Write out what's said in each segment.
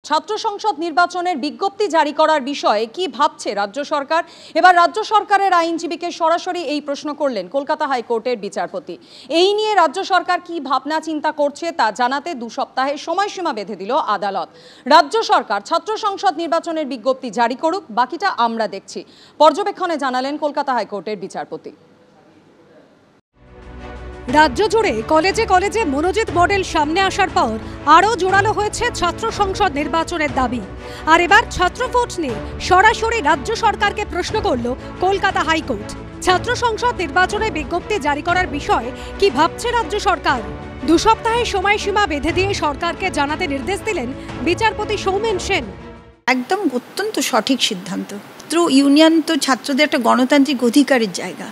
ছাত্র সংসদ নির্বাচনের বিজ্ঞপ্তি জারি করার বিষয়ে কি ভাবছে রাজ্য সরকার? এবার রাজ্য সরকারের আইনজীবীকে সরাসরি এই প্রশ্ন করলেন কলকাতা হাইকোর্টের বিচারপতি। এই নিয়ে রাজ্য সরকার কি ভাবনা চিন্তা করছে তা জানাতে 2 সপ্তাহের সময়সীমা বেঁধে দিল আদালত। রাজ্য সরকার ছাত্র সংসদ নির্বাচনের বিজ্ঞপ্তি জারি করুক, বাকিটা আমরা দেখছি, পর্যবেক্ষণে জানালেন কলকাতা হাইকোর্টের বিচারপতি। রাজ্য জুড়ে কলেজে কলেজে মনোজিৎ মডেল সামনে আসার পর আরও জোরালো হয়েছে ছাত্র সংসদ নির্বাচনের দাবি। আর এবার ছাত্র ভোট নিয়ে সরাসরি রাজ্য সরকারকে প্রশ্ন করল কলকাতা হাইকোর্ট। ছাত্র সংসদ নির্বাচনে বিজ্ঞপ্তি জারি করার বিষয়ে কি ভাবছে রাজ্য সরকার? 2 সপ্তাহের সময়সীমা বেঁধে দিয়ে সরকারকে জানাতে নির্দেশ দিলেন বিচারপতি সৌমেন সেন। একদম অত্যন্ত সঠিক সিদ্ধান্ত। ইউনিয়ন তো ছাত্রদের একটা গণতান্ত্রিক অধিকারের জায়গা।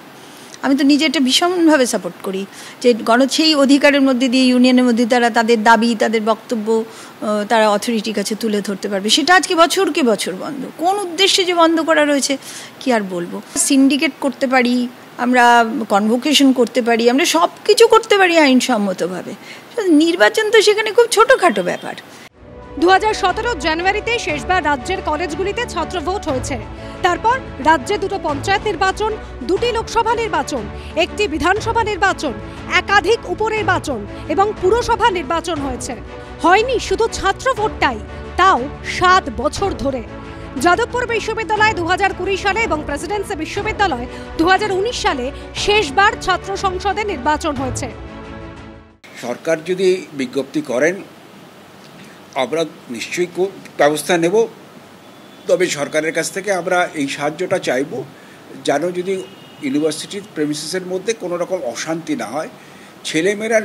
আমি তো নিজে এটা ভীষণভাবে সাপোর্ট করি যে সেই অধিকারের মধ্যে দিয়ে ইউনিয়নের মধ্যে তারা তাদের দাবি, তাদের বক্তব্য তারা অথরিটির কাছে তুলে ধরতে পারবে। সেটা আজকে বছরকে বছর বন্ধ। কোন উদ্দেশ্যে যে বন্ধ করা রয়েছে কি আর বলবো। সিন্ডিকেট করতে পারি, আমরা কনভোকেশন করতে পারি, আমরা সব কিছু করতে পারি আইনসম্মতভাবে। নির্বাচন তো সেখানে খুব ছোটোখাটো ব্যাপার। 2017 জানুয়ারিতে শেষবার রাজ্যের কলেজগুলিতে ছাত্র ভোট হয়েছে। তারপর রাজ্যে 2টো পঞ্চায়েত নির্বাচন, 2টি লোকসভা নির্বাচন, 1টি বিধানসভা নির্বাচন, একাধিক উপনির্বাচন এবং পুরসভা নির্বাচন হয়েছে। হয়নি শুধু ছাত্র ভোটটাই, তাও 7 বছর ধরে। যাদবপুর বিশ্ববিদ্যালয় 2020 সালে এবং প্রেসিডেন্সি বিশ্ববিদ্যালয় 2019 সালে শেষবার ছাত্র সংসদে নির্বাচন হয়েছে। সরকার যদি বিজ্ঞপ্তি করেন আমরা নিশ্চয়ই ব্যবস্থা নেব, তবে সরকারের কাছ থেকে আমরা এই সাহায্যটা চাইব যেন যদি ইউনিভার্সিটির প্রেমিসেসের মধ্যে কোনো রকম অশান্তি না হয়, ছেলেমেয়েরা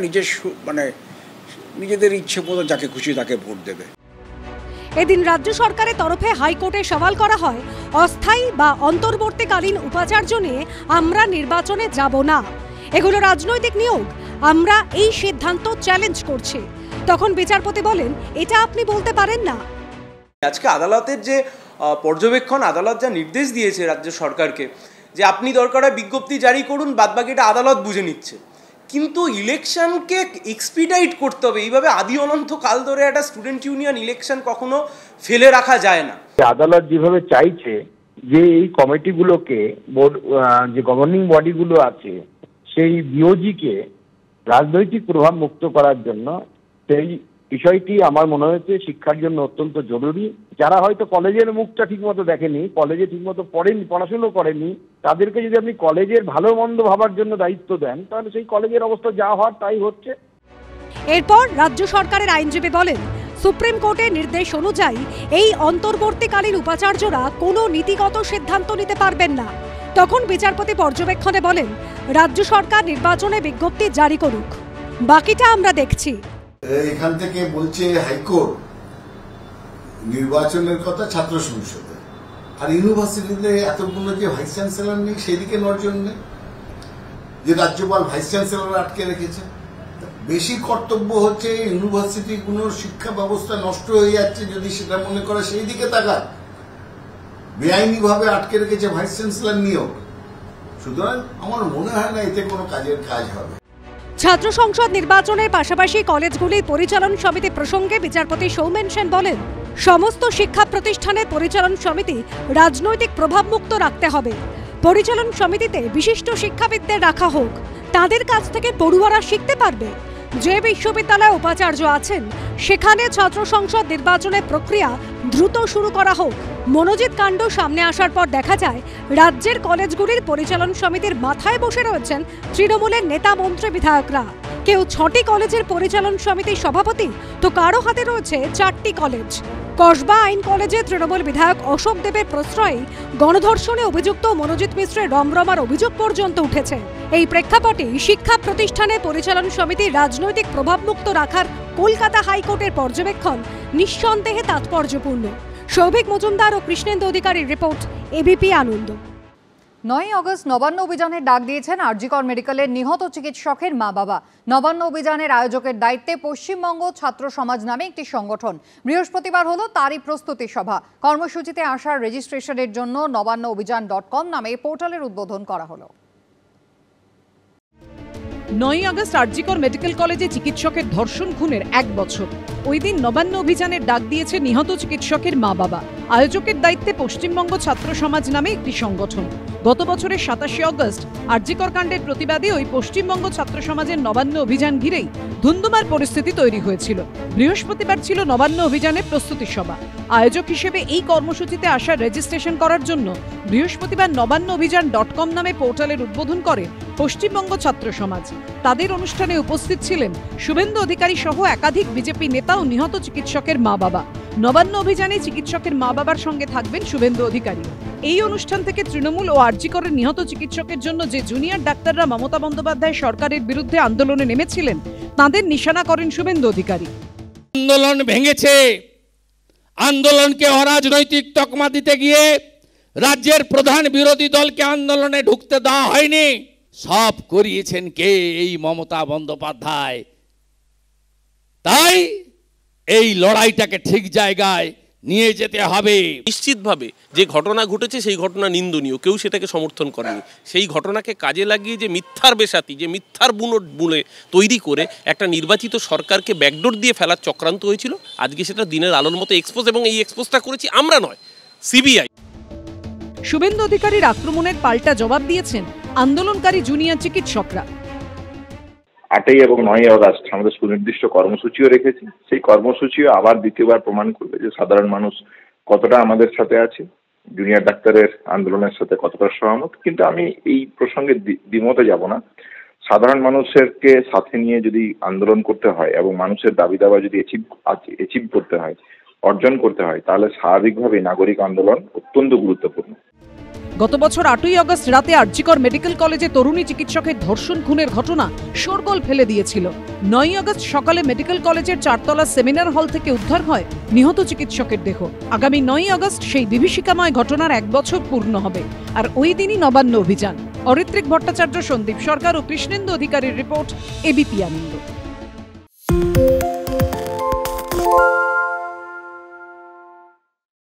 নিজেদের ইচ্ছে মতো যাকে খুশি তাকে ভোট দেবে। এদিন রাজ্য সরকারের তরফে হাইকোর্টে সওয়াল করা হয়, অস্থায়ী বা অন্তর্বর্তীকালীন উপাচার্য নিয়ে আমরা নির্বাচনে যাব না, এগুলো রাজনৈতিক নিয়োগ, আমরা এই সিদ্ধান্ত চ্যালেঞ্জ করছি। তখন বিচারপতি বলেন, এটা আপনি বলতে পারেন না। আজকে আদালতের যে পর্যবেক্ষণ, আদালত যা নির্দেশ দিয়েছে রাজ্য সরকারকে যে আপনি দরকার হয় বিজ্ঞপ্তি জারি করুন, বাদবাকিটা আদালত বুঝে নিচ্ছে, কিন্তু ইলেকশনকে এক্সপিডাইট করতে হবে। এইভাবে আদি অনন্ত কাল ধরে একটা স্টুডেন্ট ইউনিয়ন ইলেকশন কখনো ফেলে রাখা যায় না। আদালত যেভাবে চাইছে যে এই কমিটিগুলোকে, বোর্ড যে গভর্নিং বডিগুলো আছে সেই বিওজিকে রাজনৈতিক প্রভাব মুক্ত করার জন্য, সেই বিষয়টি আমার মনে হয়েছে শিক্ষার জন্য অত্যন্ত জরুরি। যারা হয়তো কলেজের মুখটা ঠিকমতো দেখেনি, কলেজে ঠিকমতো পড়েনি, পড়াশুনো করেনি, তাদেরকে যদি আপনি কলেজের ভালো মন্দ ভাবার জন্য দায়িত্ব দেন, তাহলে সেই কলেজের অবস্থা যা হওয়ার তাই হচ্ছে। এরপর রাজ্য সরকারের আইনজীবী বলেন, সুপ্রিম কোর্টের নির্দেশ অনুযায়ী এই অন্তর্বর্তীকালীন উপাচার্যরা কোনো নীতিগত সিদ্ধান্ত নিতে পারবেন না। তখন বিচারপতি পর্যবেক্ষণে বলেন, রাজ্য সরকার নির্বাচনে বিজ্ঞপ্তি জারি করুক, বাকিটা আমরা দেখছি। এখান থেকে বলছে হাইকোর্ট নির্বাচনের কথা ছাত্র সংসদে, আর ইউনিভার্সিটিতে এতগুলো যে ভাইস চ্যান্সেলর নেই সেদিকে নজর নেই, যে রাজ্যপাল ভাইস চ্যান্সেলর আটকে রেখেছে। বেশি কর্তব্য হচ্ছে ইউনিভার্সিটিগুলোর শিক্ষা ব্যবস্থা নষ্ট হয়ে যাচ্ছে, যদি সেটা মনে করে সেই দিকে তাকায়। বেআইনি ভাবে আটকে রেখেছে ভাইস চ্যান্সেলর নিয়োগ। সুতরাং আমার মনে হয় না এতে কোনো কাজের কাজ হবে। ছাত্র সংসদ নির্বাচনের পাশাপাশি কলেজগুলির পরিচালন সমিতি প্রসঙ্গে বিচারপতি সৌমেন সেন বলেন, সমস্ত শিক্ষা প্রতিষ্ঠানের পরিচালন সমিতি রাজনৈতিক প্রভাব মুক্ত রাখতে হবে। পরিচালন সমিতিতে বিশিষ্ট শিক্ষাবিদদের রাখা হোক, তাদের কাছ থেকে পড়ুয়ারা শিখতে পারবে। যে বিশ্ববিদ্যালয়ে উপাচার্য আছেন সেখানে ছাত্র সংসদ নির্বাচনের প্রক্রিয়া দ্রুত শুরু করা হোক। মনোজিৎ কাণ্ড সামনে আসার পর দেখা যায় রাজ্যের কলেজগুলির পরিচালন সমিতির মাথায় বসে রয়েছেন তৃণমূলের নেতা, মন্ত্রী, বিধায়করা। কেউ 6টি কলেজের পরিচালন সমিতির সভাপতি, তো কারো হাতে রয়েছে 4টি কলেজ। কসবা আইন কলেজে তৃণমূল বিধায়ক অশোক দেবের প্রশ্রয়ে গণধর্ষণে অভিযুক্ত মনোজিৎ মিশ্রের রমরমার অভিযোগ পর্যন্ত উঠেছে। এই প্রেক্ষাপটে শিক্ষা প্রতিষ্ঠানের পরিচালন সমিতির রাজনৈতিক প্রভাবমুক্ত রাখার কলকাতা হাইকোর্টের পর্যবেক্ষণ নিঃসন্দেহে তাৎপর্যপূর্ণ। সৌভিক মজুমদার ও কৃষ্ণেন্দু অধিকারীর রিপোর্ট, এবিপি আনন্দ। 9 আগস্ট নবান্ন অভিযানের ডাক দিয়েছেন আরজিকর মেডিকেলের নিহত চিকিৎসকের মা-বাবা। নবান্ন অভিযানের আয়োজকের দায়িত্বে পশ্চিমবঙ্গ ছাত্র সমাজ নামে একটি সংগঠন। বৃহস্পতিবার হলো তারই প্রস্তুতি সভা। কর্মসূচিতে আসার রেজিস্ট্রেশনের জন্য নবান্নঅভিযান.com নামে পোর্টালের উদ্বোধন করা হলো। 9 আগস্ট আরজিকর মেডিকেল কলেজে চিকিৎসকের ধর্ষণ খুনের 1 বছর। ওই দিন নবান্ন অভিযানের ডাক দিয়েছে নিহত চিকিৎসকের মা বাবা। আয়োজকের দায়িত্বে পশ্চিমবঙ্গ ছাত্র সমাজ নামে একটি সংগঠন। গত বছরের 27 আগস্ট আরজিকর কাণ্ডের প্রতিবাদে ওই পশ্চিমবঙ্গ ছাত্র সমাজের নবান্ন অভিযান ঘিরেই ধুন্ধুমার পরিস্থিতি তৈরি হয়েছিল। বৃহস্পতিবার ছিল নবান্ন অভিযানের প্রস্তুতি সভা। আয়োজক হিসেবে এই কর্মসূচিতে আসার রেজিস্ট্রেশন করার জন্য বৃহস্পতিবার নবান্নঅভিযান.com নামে পোর্টালের উদ্বোধন করে পশ্চিমবঙ্গ ছাত্র সমাজ। তাদের অনুষ্ঠানে উপস্থিত ছিলেন শুভেন্দু অধিকারী সহ একাধিক বিজেপি নেতা ও নিহত চিকিৎসকের মা বাবা। নবান্ন অভিযানে চিকিৎসকের মা বাবার সঙ্গে থাকবেন শুভেন্দু অধিকারী। এই অনুষ্ঠান থেকে তৃণমূল ও আরজিকরের নিহত চিকিৎসকের জন্য যে জুনিয়র ডাক্তাররা মমতা বন্দ্যোপাধ্যায় সরকারের বিরুদ্ধে আন্দোলনে নেমেছিলেন তাদের নিশানা করেন শুভেন্দু অধিকারী। আন্দোলন ভেঙেছে, আন্দোলনকে অরাজনৈতিক তকমা দিতে গিয়ে রাজ্যের প্রধান বিরোধী দলকে আন্দোলনে ঢুকতে দেওয়া হয়নি। সব করিয়েছেন কে? এই মমতা বন্দ্যোপাধ্যায়। তাই এই লড়াইটাকে ঠিক জায়গায় নিয়ে যেতে হবে। নিশ্চিতভাবে যে ঘটনা ঘটেছে সেই ঘটনা নিন্দনীয়, কেউ সেটাকে সমর্থন করেনি। সেই ঘটনাকে কাজে লাগিয়ে যে মিথ্যার বেসাতি, যে মিথ্যার বুনে তৈরি করে একটা নির্বাচিত সরকারকে ব্যাকডোর দিয়ে ফেলার চক্রান্ত হয়েছিল, আজকে সেটা দিনের আলোর মতো এক্সপোজ, এবং এই এক্সপোজটা করেছি আমরা নয়, সিবিআই। শুভেন্দু অধিকারীর আক্রমণের পাল্টা জবাব দিয়েছেন আন্দোলনকারী জুনিয়র চিকিৎসকরা। 8 এবং 9 আগস্ট আমাদের সুনির্দিষ্ট কর্মসূচিও রেখেছি। সেই কর্মসূচিও আবার দ্বিতীয়বার প্রমাণ করবে যে সাধারণ মানুষ কতটা আমাদের সাথে আছে, জুনিয়র ডাক্তারের আন্দোলনের সাথে কতটা সহমত। কিন্তু আমি এই প্রসঙ্গে দ্বিমতে যাব না। সাধারণ মানুষেরকে সাথে নিয়ে যদি আন্দোলন করতে হয় এবং মানুষের দাবি দাবা যদি অ্যাচিভ করতে হয়, অর্জন করতে হয়, তাহলে স্বাভাবিকভাবে নাগরিক আন্দোলন অত্যন্ত গুরুত্বপূর্ণ। গত বছর 8ই আগস্ট রাতে আরজিকর মেডিকেল কলেজে তরুণী চিকিৎসকের ধর্ষণ খুনের ঘটনা শোরগোল ফেলে দিয়েছিল। 9ই আগস্ট সকালে মেডিকেল কলেজের 4তলা সেমিনার হল থেকে উদ্ধার হয় নিহত চিকিৎসকের দেহ। আগামী 9ই আগস্ট সেই বিভীষিকাময় ঘটনার 1 বছর পূর্ণ হবে। আর ওই দিনই নবান্ন অভিযান। অরিত্রিক ভট্টাচার্য, সন্দীপ সরকার ও কৃষ্ণেন্দু অধিকারীর রিপোর্ট, এবিপি আনন্দ।